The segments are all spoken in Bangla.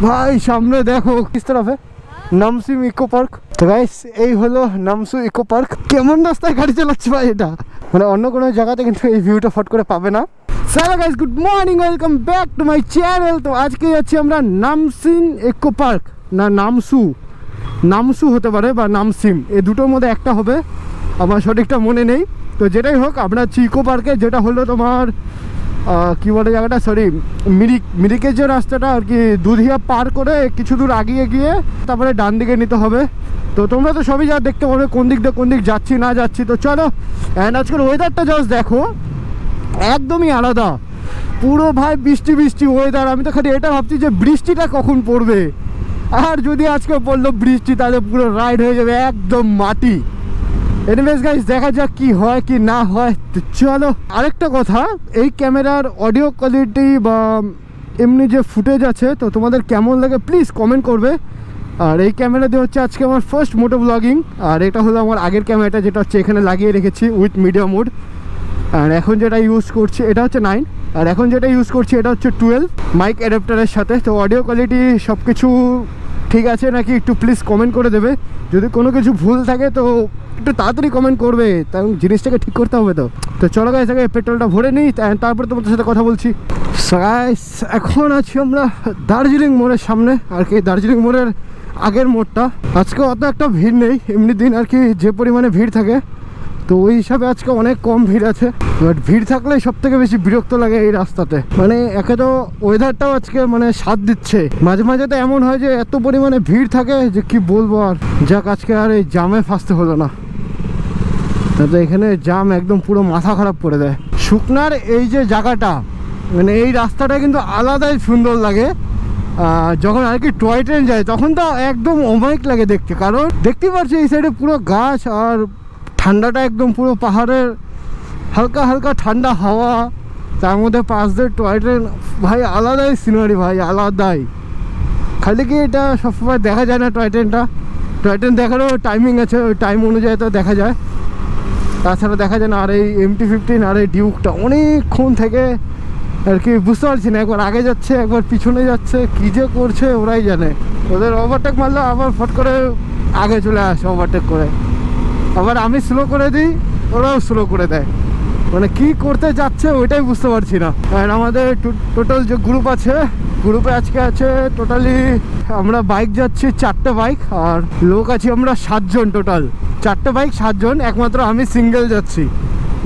ভাই সামনে দেখো কিস তরফে নামসিম ইকো পার্ক। তো গাইস এই হলো নামসু ইকো পার্ক। কেমন রাস্তায় গাড়ি চালাচ্ছে ভাই, এটা মানে অন্য কোনো জায়গাতে কিন্তু এই ভিউটা ফট করে পাবে না। Hello guys, good morning, welcome back to my channel. তো আজকে যাচ্ছি আমরা নামসিম ইকো পার্ক, না নামসু হতে পারে বা নামসিম, এই দুটোর মধ্যে একটা হবে, আমার সঠিকটা মনে নেই। তো যেটাই হোক আমরা যাচ্ছি ইকো পার্কে, যেটা হলো তোমার কী বলে জায়গাটা, সরি মিরিকের যে রাস্তাটা আর কি, দুধিয়া পার করে কিছু দূর আগিয়ে গিয়ে তারপরে ডান দিকে নিতে হবে। তো তোমরা তো সবই যা দেখতে পাবে কোন দিক দিয়ে কোন দিক যাচ্ছি না যাচ্ছি। তো চলো, অ্যান্ড আজকের ওয়েদারটা জাস্ট দেখো, একদমই আলাদা পুরো ভাই, বৃষ্টি বৃষ্টি ওয়েদার। আমি তো খালি এটা ভাবছি যে বৃষ্টিটা কখন পড়বে, আর যদি আজকে পড়লো বৃষ্টি তাহলে পুরো রাইড হয়ে যাবে একদম মাটি। এনিওয়েজ গাইস, দেখা যাক কি হয় কি না হয়। তো চলো, আরেকটা কথা, এই ক্যামেরার অডিও কোয়ালিটি বা এমনি যে ফুটেজ আছে তো তোমাদের কেমন লাগে প্লিজ কমেন্ট করবে। আর এই ক্যামেরা দিয়ে হচ্ছে আজকে আমার ফার্স্ট মোটো ব্লগিং, আর এটা হলো আমার আগের ক্যামেরাটা যেটা হচ্ছে এখানে লাগিয়ে রেখেছি উইথ মিডিয়া মোড। আর এখন যেটা ইউজ করছি এটা হচ্ছে 9, আর এখন যেটা ইউজ করছি এটা হচ্ছে 12 মাইক অ্যাডাপ্টারের সাথে। তো অডিও কোয়ালিটি সব কিছু ঠিক আছে নাকি একটু প্লিজ কমেন্ট করে দেবে। যদি কোনো কিছু ভুল থাকে তো একটু তাড়াতাড়ি কমেন্ট করবে, কারণ জিনিসটাকে ঠিক করতে হবে। তো চলো গাইস, আগে পেট্রোলটা ভরে নিই, তারপরে তোমাদের সাথে কথা বলছি। গাইস এখন আছি আমরা দার্জিলিং মোড়ের সামনে, আর কি দার্জিলিং মোড়ের আগের মোড়টা। আজকে অত একটা ভিড় নেই, এমনি দিন আর কি যে পরিমাণে ভিড় থাকে তো ওই হিসাবে আজকে অনেক কম ভিড় আছে। বাট ভিড় থাকলে সব থেকে বেশি বিরক্ত লাগে এই রাস্তাতে। মানে একে তো ওয়েদারটাও আজকে মানে সাথ দিচ্ছে, মাঝে মাঝে তো এমন হয় যে এত পরিমাণে ভিড় থাকে যে কি বলবো। আর যাক আজকে আর এই জামে ফাঁসতে হলো না, তো এখানে জাম একদম পুরো মাথা খারাপ করে দেয়। শুকনার এই যে জায়গাটা, মানে এই রাস্তাটা কিন্তু আলাদাই সুন্দর লাগে। যখন আর কি টয় ট্রেন যায় তখন তো একদম অমায়িক লাগে দেখতে, কারণ দেখতে পাচ্ছি এই সাইডে পুরো গাছ, আর ঠান্ডাটা একদম পুরো পাহাড়ের হালকা হালকা ঠান্ডা হাওয়া, তার মধ্যে পাশ দিয়ে টয় ট্রেন, ভাই আলাদাই সিনারি ভাই, আলাদাই। খালি কি এটা সবসময় দেখা যায় না টয় ট্রেন দেখারও টাইমিং আছে, ওই টাইম অনুযায়ী তো দেখা যায়, তাছাড়া দেখা যায় না। আর এই MT-15 আর এই ডিউকটা অনেকক্ষণ থেকে আর কি বুঝতে পারছি না, একবার আগে যাচ্ছে একবার পিছনে যাচ্ছে, কী যে করছে ওরাই জানে। ওদের ওভারটেক মারলে আবার ফট করে আগে চলে আসে ওভারটেক করে, আবার আমি স্লো করে দিই ওরাও স্লো করে দেয়, মানে কি করতে যাচ্ছে ওইটাই বুঝতে পারছি না। আর আমাদের টোটাল যে গ্রুপ আছে, গ্রুপে আজকে আছে টোটালি আমরা বাইক যাচ্ছি 4টে বাইক, আর লোক আছি আমরা 7 জন, টোটাল 4টে বাইক 7 জন, একমাত্র আমি সিঙ্গেল যাচ্ছি,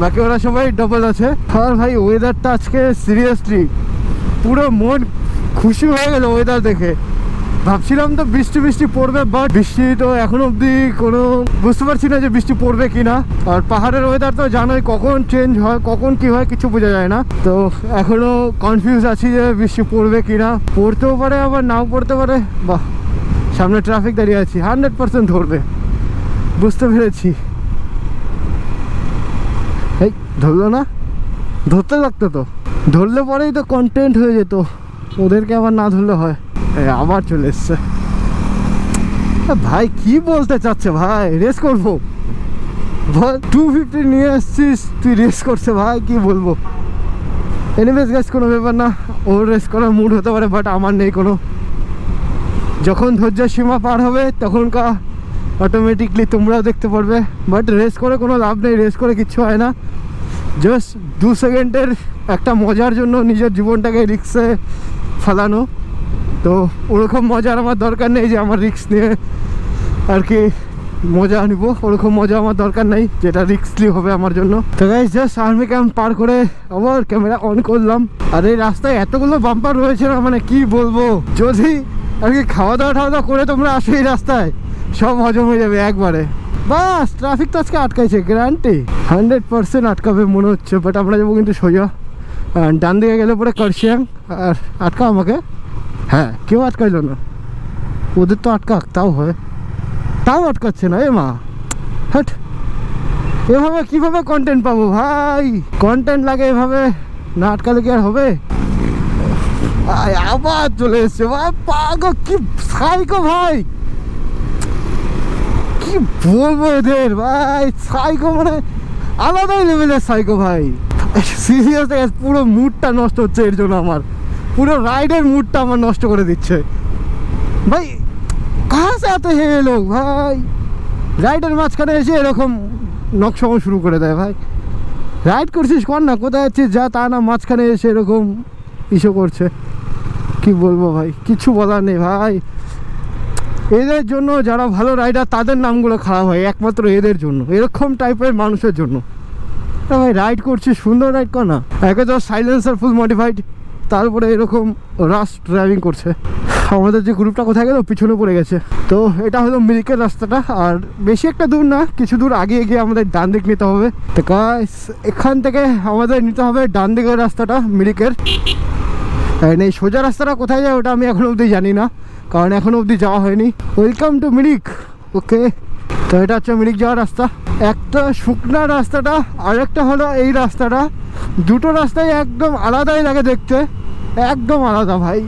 বাকি ওরা সবাই ডবল আছে। আর ভাই ওয়েদারটা আজকে সিরিয়াসলি পুরো মন খুশি হয়ে গেল ওয়েদার দেখে। ভাবছিলাম তো বৃষ্টি পড়বে, বাট বৃষ্টি তো এখনো অবধি কোনো বুঝতে পারছি না যে বৃষ্টি পড়বে কিনা। আর পাহাড়ের ওয়েদার তো জানোই কখন চেঞ্জ হয় কখন কি হয় কিছু বোঝা যায় না, তো এখনো কনফিউজ আছি যে বৃষ্টি পড়বে কিনা। পড়তেও পারে আবার নাও পড়তে পারে। বাহ, সামনে ট্রাফিক দাঁড়িয়ে আছি, 100% ধরবে, বুঝতে পেরেছি। এই ধরলো না, ধরতে লাগতো তো, ধরলে পরেই তো কন্টেন্ট হয়ে যেত, ওদেরকে আবার না ধরলে হয়। আবার চলে এসছে ভাই, কি বলতে চাচ্ছে ভাই, রেস করবো বল, 250 নিয়ে আসছিস তুই রেস করছে ভাই, কি বলবো। এনিওয়েজ গাইস, কোনো ব্যাপার না, ওর রেস করার মুড হতে পারে, বাট আমার নেই কোনো। যখন ধৈর্যের সীমা পার হবে তখনকার অটোমেটিকলি তোমরাও দেখতে পারবে। বাট রেস করে কোনো লাভ নেই, রেস করে কিচ্ছু হয় না, জাস্ট 2 সেকেন্ডের একটা মজার জন্য নিজের জীবনটাকে রিস্কে ফেলানো। তো ওরকম মজার আমার দরকার নেই যে আমার রিস্ক নিয়ে আর কি মজা নিব, ওরকম মজা আমার দরকার নেই যেটা রিস্কলি হবে আমার জন্য। তো গাইস, জাস্ট আর্মি ক্যাম্প পার করে আবার ক্যামেরা অন করলাম। আর এই রাস্তায় এতগুলো বাম্পার রয়েছে না, মানে কি বলবো, যদি আর কি খাওয়া দাওয়া করে তোমরা আসো এই রাস্তায় সব হজম হয়ে যাবে একবারে। বাস ট্রাফিক তো আজকে আটকাইছে, গ্যারান্টি 100% আটকাবে মনে হচ্ছে। বাট আমরা যাবো কিন্তু সোজা ডান দিকে গেলে পরে কার্শিয়াং। আর আটকা আমাকে, হ্যাঁ কেউ আটকাইল না, ওদের তো আটকাক তাও হয়, তাও আটকাচ্ছে না। এ মা হ্যাট, এভাবে কিভাবে কন্টেন্ট পাবো ভাই, কন্টেন্ট লাগে এভাবে, না আটকালে কি আর হবে। আবার চলে এসছে পাগো, কি সাইকো ভাই, কি বলবো এদের ভাই, সাইকো মানে আলাদাই লেভেলের সাইকো ভাই। সিরিয়াসলি পুরো মুডটা নষ্ট হচ্ছে এর জন্য, আমার পুরো রাইডের মুডটা আমার নষ্ট করে দিচ্ছে। ভাই কাহা সে আতে হে লোক ভাই, রাইডের মাঝখানে এসে এরকম নকশাও শুরু করে দেয় ভাই। রাইড করছিস কর না, কোথায় যাচ্ছিস যা, তা না মাঝখানে এসে এরকম ইস্যু করছে। কি বলবো ভাই, কিছু বলার নেই ভাই। এদের জন্য যারা ভালো রাইডার তাদের নামগুলো খারাপ হয়, একমাত্র এদের জন্য, এরকম টাইপের মানুষের জন্য। ভাই রাইড করছিস সুন্দর রাইড কর না, একে তো সাইলেন্সার ফুল মডিফাইড, তারপরে এরকম রাশ ড্রাইভিং করছে। আমাদের যে গ্রুপটা কোথায় গেল, পিছনে পড়ে গেছে। তো এটা হলো মিরিকের রাস্তাটা, আর বেশি একটা দূর না, কিছু দূর আগে গিয়ে আমাদের ডান দিক নিতে হবে। তো গাইস এখান থেকে আমাদের নিতে হবে ডান দিকের রাস্তাটা মিরিকের। এই সোজা রাস্তাটা কোথায় যায় ওটা আমি এখনো অবধি জানি না, কারণ এখনো অবধি যাওয়া হয়নি। Welcome to Mirik. ওকে, তো এটা হচ্ছে মিরিক যাওয়ার রাস্তা। একটা শুকনা রাস্তাটা আর একটা হলো এই রাস্তাটা, দুটো রাস্তায় একদম আলাদাই লাগে দেখতে, একদম আলাদা ভাই,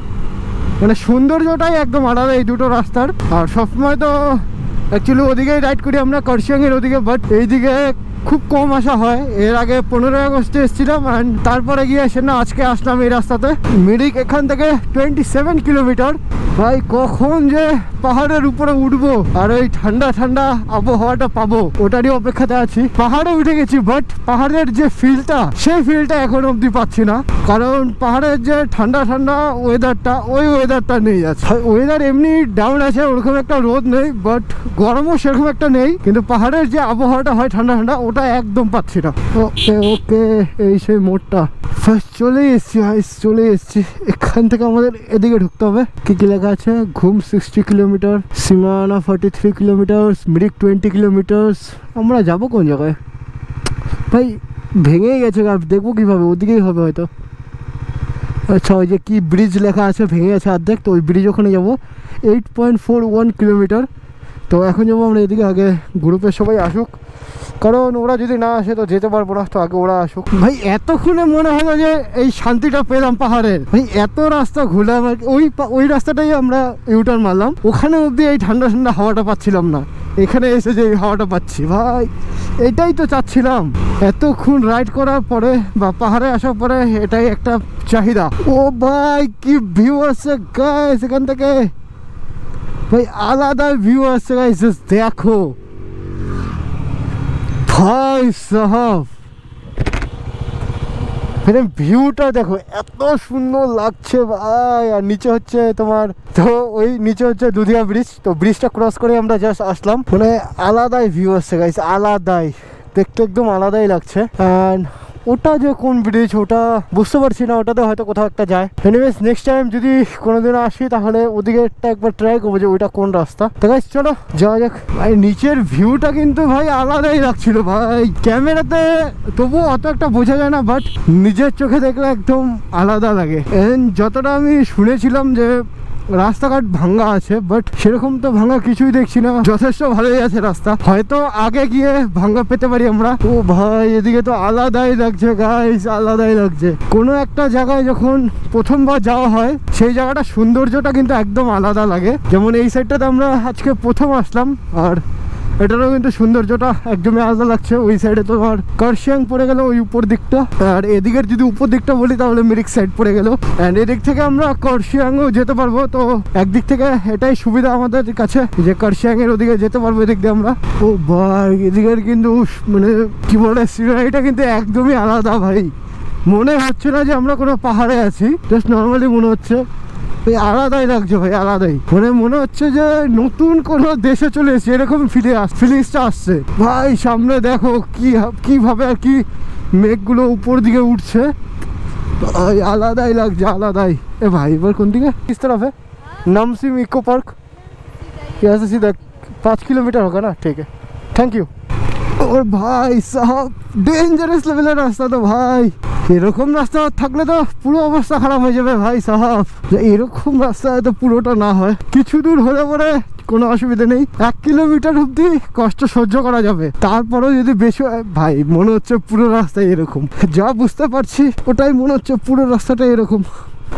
মানে সৌন্দর্যটাই একদম আলাদা এই দুটো রাস্তার। আর সবসময় তো অ্যাকচুয়ালি ওদিকেই রাইড করি আমরা, কার্শিয়াংয়ের ওদিকে, বাট এইদিকে খুব কম আসা হয়। এর আগে 15 আগস্টে এসেছিলাম, অ্যান্ড তারপরে গিয়ে এসে না আজকে আসলাম এই রাস্তাতে। মিরিক এখান থেকে 27 কিলোমিটার। ভাই কখন যে পাহাড়ের উপরে উঠবো আর ওই ঠান্ডা ঠান্ডা আবহাওয়াটা পাবো ওটারই অপেক্ষাতে আছি। পাহাড়ে উঠে গেছি, বাট পাহাড়ের যে ফিলটা, সেই ফিলটা এখন অবধি পাচ্ছি না, কারণ পাহাড়ের যে ঠান্ডা ঠান্ডা ওয়েদারটা, ওই ওয়েদারটা নেই আছে। ওয়েদার এমনি ডাউন আছে, ওরকম একটা রোদ নেই, বাট গরমও সেরকম একটা নেই, কিন্তু পাহাড়ের যে আবহাওয়াটা হয় ঠান্ডা ঠান্ডা, ওটা একদম পাচ্ছি না। ওকে ওকে, এই সেই মোড়টা ফার্স্ট চলে এসছি, চলে এসছি। এখান থেকে আমাদের এদিকে ঢুকতে হবে। কি কি লেখা আছে? ঘুম 60 কিলোমিটার, সীমানা 43 কিলোমিটার, মিরিক 20 কিলোমিটার। আমরা যাবো কোন জায়গায় ভাই? ভেঙেই গেছে, দেখবো কিভাবে, ওদিকেই হবে হয়তো। আচ্ছা, ওই যে কি ব্রিজ লেখা আছে ভেঙে গেছে অর্ধেক, তো ওই ব্রিজ ওখানে যাবো। 8.41 কিলোমিটার। তো এখন যাবো আমরা এদিকে, আগে গ্রুপের সবাই আসুক, কারণ ওরা যদি না আসে তো যেতে পারবো না, তো আগে ওরা আসুক। ভাই এতক্ষণে মনে হলো যে এই শান্তিটা পেলাম পাহাড়ের। ভাই এত রাস্তা ঘুরলাম, ওই রাস্তাটাই আমরা ইউটার্ন মারলাম, ওখানে অবধি এই ঠান্ডা ঠান্ডা হাওয়াটা পাচ্ছিলাম না, এখানে এসে যে এই হাওয়াটা পাচ্ছি। ভাই এটাই তো চাচ্ছিলাম, এতক্ষণ রাইড করার পরে বা পাহাড়ে আসার পরে এটাই একটা চাহিদা। ও ভাই কি ভিউ আছে গাইস এখান থেকে, ভাই আলাদা ভিউ আছে গাইস, দেখো ভাই সাহাব, ভিউটা দেখো এত সুন্দর লাগছে ভাই। আর নিচে হচ্ছে তোমার, তো ওই নিচে হচ্ছে দুধিয়া ব্রিজ, তো ব্রিজটা ক্রস করে আমরা জাস্ট আসলাম। মানে আলাদাই ভিউ আসছে গাইস, আলাদাই দেখতে, একদম আলাদাই লাগছে। অ্যান্ড ওটা যে কোন ব্রিজ ওটা বুঝতে পারছি না, ওটাতে হয়তো কোথাও একটা যায়। এনিওয়েজ নেক্সট টাইম যদি কোনোদিন আসি তাহলে ওদিকেরটা একবার ট্রাই করবো যে ওইটা কোন রাস্তা। তো গাইস চলো যাওয়া যাক। ভাই নিচের ভিউটা কিন্তু ভাই আলাদাই লাগছিল ভাই, ক্যামেরাতে তবুও অত একটা বোঝা যায় না, বাট নিজের চোখে দেখলে একদম আলাদা লাগে। যতটা আমি শুনেছিলাম যে রাস্তাঘাট ভাঙ্গা আছে, বাট সেরকম তো ভাঙ্গা কিছুই দেখছি না, যথেষ্ট ভালোই আছে রাস্তা, হয়তো আগে গিয়ে ভাঙ্গা পেতে পারি আমরা। ও ভাই এদিকে তো আলাদাই লাগছে গাইস, আলাদাই লাগছে। কোনো একটা জায়গায় যখন প্রথমবার যাওয়া হয় সেই জায়গাটা সৌন্দর্যটা কিন্তু একদম আলাদা লাগে। যেমন এই সাইডটাতে আমরা আজকে প্রথম আসলাম, আর এটারও কিন্তু সৌন্দর্যটা একদমই আলাদা লাগছে। ওই সাইডে তোমার কার্শিয়াং পড়ে গেল ওই উপর দিকটা, আর এদিকের যদি উপর দিকটা বলি তাহলে মিরিক সাইড পড়ে গেল। অ্যান্ড এদিক থেকে আমরা কার্শিয়াংও যেতে পারবো, তো একদিক থেকে এটাই সুবিধা আমাদের কাছে যে কার্শিয়াংয়ের ওদিকে যেতে পারবো এদিক দিয়ে আমরা। ও ভাই এদিকের কিন্তু মানে কি বলে সিনারিটা কিন্তু একদমই আলাদা ভাই, মনে হচ্ছে না যে আমরা কোনো পাহাড়ে আছি, জাস্ট নর্মালি মনে হচ্ছে। আলাদাই লাগছে ভাই, আলাদাই, মনে হচ্ছে যে নতুন কোনো দেশে চলে এসেছে, এরকম ফিলিংসটা আসছে ভাই। সামনে দেখো কিভাবে আর কি মেঘগুলো উপর দিকে উঠছে, আলাদাই লাগছে, আলাদাই। এ ভাই এবার কোন দিকে, किस तरफ है? नामसिम इको पार्क, यहाँ से सीधा 5 किलोमीटर होगा ना, ठीक है, थैंक यू। और भाई साहब डेंजरस लेवलेর রাস্তা তো ভাই, এরকম রাস্তা থাকলে তো পুরো অবস্থা খারাপ হয়ে যাবে ভাই সাহাব। এরকম রাস্তা তো পুরোটা না হয়, কিছু দূর হলে পরে কোনো অসুবিধা নেই, 1 কিলোমিটার অব্দি কষ্ট সহ্য করা যাবে, তারপরেও যদি বেশি ভাই মনে হচ্ছে পুরো রাস্তায় এরকম, যা বুঝতে পারছি ওটাই মনে হচ্ছে পুরো রাস্তাটা এরকম।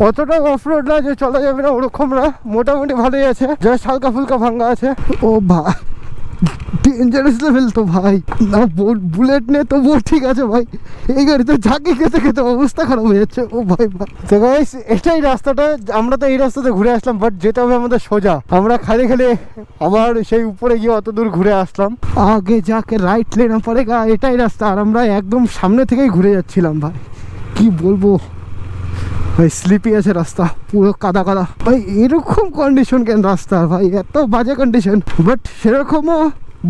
অতটা অফরোড না যে চলা যাবে না, ওরকম না, মোটামুটি ভালোই আছে, জাস্ট হালকা ফুলকা ভাঙ্গা আছে। ও ভাই ডেঞ্জারাস লেভেল তো ভাই। না বুলেট নে তবুও ঠিক আছে ভাই, এই গাড়িতে ঝাঁকি খেতে খেতে অবস্থা খারাপ হয়ে যাচ্ছে। ও ভাই ভাই, তো গাইস এটাই রাস্তাটা, আমরা তো এই রাস্তাতে ঘুরে আসলাম, বাট যেতে হবে আমাদের সোজা। আমরা খালি খালি আবার সেই উপরে গিয়ে অত দূর ঘুরে আসলাম। আগে যাকে রাইট লেনা পড়েগা, এটাই রাস্তা, আর আমরা একদম সামনে থেকেই ঘুরে যাচ্ছিলাম ভাই। কি বলবো ভাই, স্লিপি আছে রাস্তা, পুরো কাদা কাদা ভাই। এরকম কন্ডিশন কেন রাস্তার ভাই, এত বাজে কন্ডিশন। বাট সেরকমও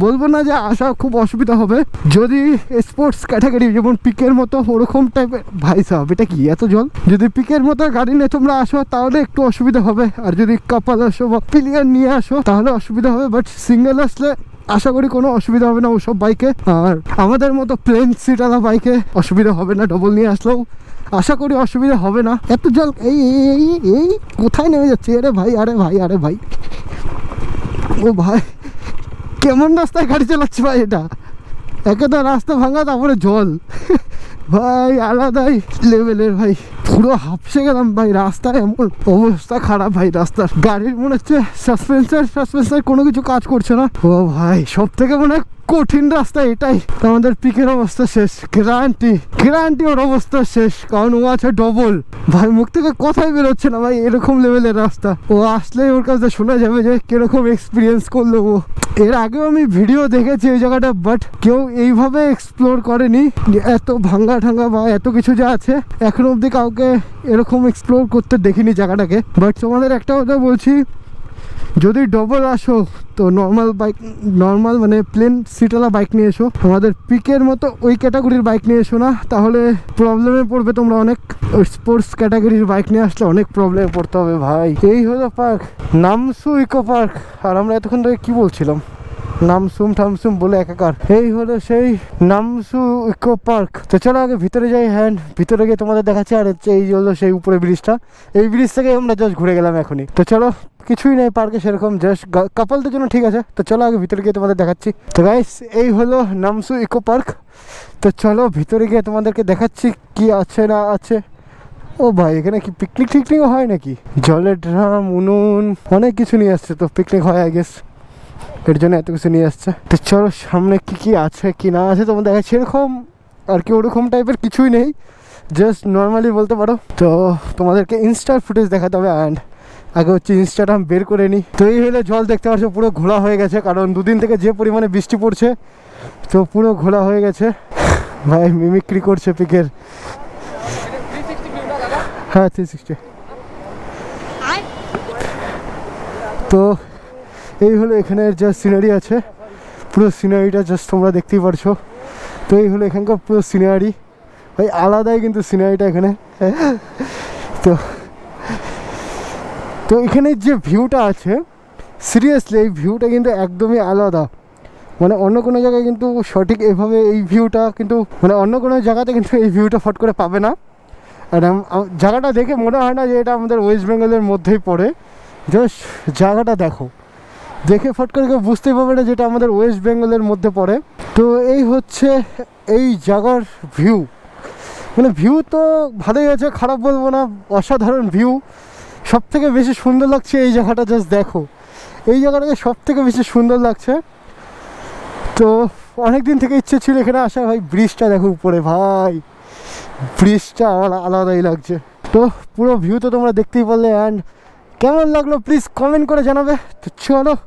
বলবো না যে আসা খুব অসুবিধা হবে, যদি স্পোর্টস ক্যাটাগরি যেমন পিকের মতো ওরকম টাইপের। ভাই সাহেব এটা কি এত জল? যদি পিকের মতো গাড়ি নিয়ে তোমরা আসো তাহলে একটু অসুবিধা হবে, আর যদি কাপাল আসো বা পিলিয়ার নিয়ে আসো তাহলে অসুবিধা হবে। বাট সিঙ্গেল আসলে আশা করি কোনো অসুবিধা হবে না ওসব বাইকে, আর আমাদের মতো প্লেন সিটওয়ালা বাইকে অসুবিধা হবে না। ডবল নিয়ে আসলেও আশা করি অসুবিধা হবে না। এত জল, এই এই এই কোথায় নেমে যাচ্ছে? আরে ভাই, আরে ভাই, আরে ভাই, ও ভাই কেমন রাস্তায় গাড়ি চালাচ্ছে ভাই এটা? একে তো রাস্তা ভাঙা, তারপরে জল ভাই, আলাদাই লেভেলের ভাই। পুরো হাঁপসে গেলাম ভাই, রাস্তায় এমন অবস্থা খারাপ ভাই রাস্তার। গাড়ির মনে হচ্ছে সাসপেন্সার কোনো কিছু কাজ করছে না। ও ভাই সব থেকে মনে হয় কঠিন রাস্তা এটাই। আমাদের পিকের অবস্থা শেষ, গ্যারান্টি ওর অবস্থা শেষ, কারণ ও আছে ডবল। ভাই মুখ থেকে কথাই বেরোচ্ছে না ভাই, এরকম লেভেলের রাস্তা। ও আসলেই ওর কাছে শোনা যাবে যে কিরকম এক্সপিরিয়েন্স করলো ও। এর আগেও আমি ভিডিও দেখেছি ওই জায়গাটা, বাট কেউ এইভাবে এক্সপ্লোর করেনি। এত ভাঙ্গা ঠাঙ্গা বা এত কিছু যা আছে, এখনো অবধি কাউকে এরকম এক্সপ্লোর করতে দেখিনি জায়গাটাকে। বাট তোমাদের একটা কথা বলছি, যদি ডবল আসো তো নর্মাল মানে প্লেন সিটওয়ালা বাইক নিয়ে এসো। আমাদের পিকের মতো ওই ক্যাটাগরির বাইক নিয়ে এসো না, তাহলে প্রবলেমে পড়বে তোমরা অনেক। ওই স্পোর্টস ক্যাটাগরির বাইক নিয়ে আসলে অনেক প্রবলেমে পড়তে হবে ভাই। এই হলো পার্ক, নামসু ইকো পার্ক। আর আমরা এতক্ষণ ধরে কি বলছিলাম, নামসুম ঠামসুম বলে একাকার। এই হলো সেই নামসু ইকো পার্ক। তো চলো আগে ভিতরে যাই, হ্যান্ড ভিতরে গিয়ে তোমাদের দেখাচ্ছি। আর হচ্ছে এই হলো সেই উপরে ব্রিজটা, এই ব্রিজ থেকে আমরা জাস্ট ঘুরে গেলাম এখনই। তো চলো, কিছুই নেই পার্কে সেরকম, জাস্ট কাপলদের জন্য ঠিক আছে। তো চলো আগে ভিতরে গিয়ে তোমাদের দেখাচ্ছি। তো গাইস এই হলো নামসু ইকো পার্ক। তো চলো ভিতরে গিয়ে তোমাদেরকে দেখাচ্ছি কি আছে না আছে। ও ভাই এখানে কি পিকনিকও হয় নাকি? জলের ড্রাম, উনুন, অনেক কিছু নিয়ে আসছে। তো পিকনিক হয় আই গেস, এর জন্য এত কিছু নিয়ে আসছে। তো চলো সামনে কি আছে কি না আছে তোমাদের দেখাচ্ছি। এরকম আর কি ওরকম টাইপের কিছুই নেই, জাস্ট নর্মালি বলতে পারো। তো তোমাদেরকে ইনস্টার ফুটেজ দেখাতে হবে, অ্যান্ড আগে হচ্ছে ইনস্টাগ্রাম বের করে নিই। তো এই হলে জল দেখতে পাচ্ছ পুরো ঘোলা হয়ে গেছে, কারণ দুদিন থেকে যে পরিমাণে বৃষ্টি পড়ছে, তো পুরো ঘোলা হয়ে গেছে ভাই। মিমিক্রি করছে পিকের, হ্যাঁ 360। তো এই হলো এখানের যা সিনারি আছে, পুরো সিনারিটা জাস্ট তোমরা দেখতেই পারছো। তো এই হলো এখানকার পুরো সিনারি ভাই, আলাদাই কিন্তু সিনারিটা এখানে। তো এখানে যে ভিউটা আছে, সিরিয়াসলি এই ভিউটা কিন্তু একদমই আলাদা। মানে অন্য কোনো জায়গায় কিন্তু সঠিক এভাবে এই ভিউটা কিন্তু, মানে অন্য কোনো জায়গাতে কিন্তু এই ভিউটা ফট করে পাবে না। আর জায়গাটা দেখে মনে হয় না যে এটা আমাদের ওয়েস্ট বেঙ্গলের মধ্যেই পড়ে। জাস্ট জায়গাটা দেখে ফট করে কেউ বুঝতেই পারবে না যেটা আমাদের ওয়েস্ট বেঙ্গলের মধ্যে পড়ে। তো এই হচ্ছে এই জায়গার ভিউ। মানে ভিউ তো ভালোই আছে, খারাপ বলবো না, অসাধারণ ভিউ। সব থেকে বেশি সুন্দর লাগছে এই জায়গাটা, জাস্ট দেখো এই জায়গাটাকে সব থেকে বেশি সুন্দর লাগছে। তো অনেক দিন থেকে ইচ্ছে ছিল এখানে আসা ভাই। ব্রিজটা দেখো উপরে ভাই, ব্রিজটা আলাদাই লাগছে। তো পুরো ভিউ তো তোমরা দেখতেই পারলে, অ্যান্ড কেমন লাগলো প্লিজ কমেন্ট করে জানাবে। তো চলো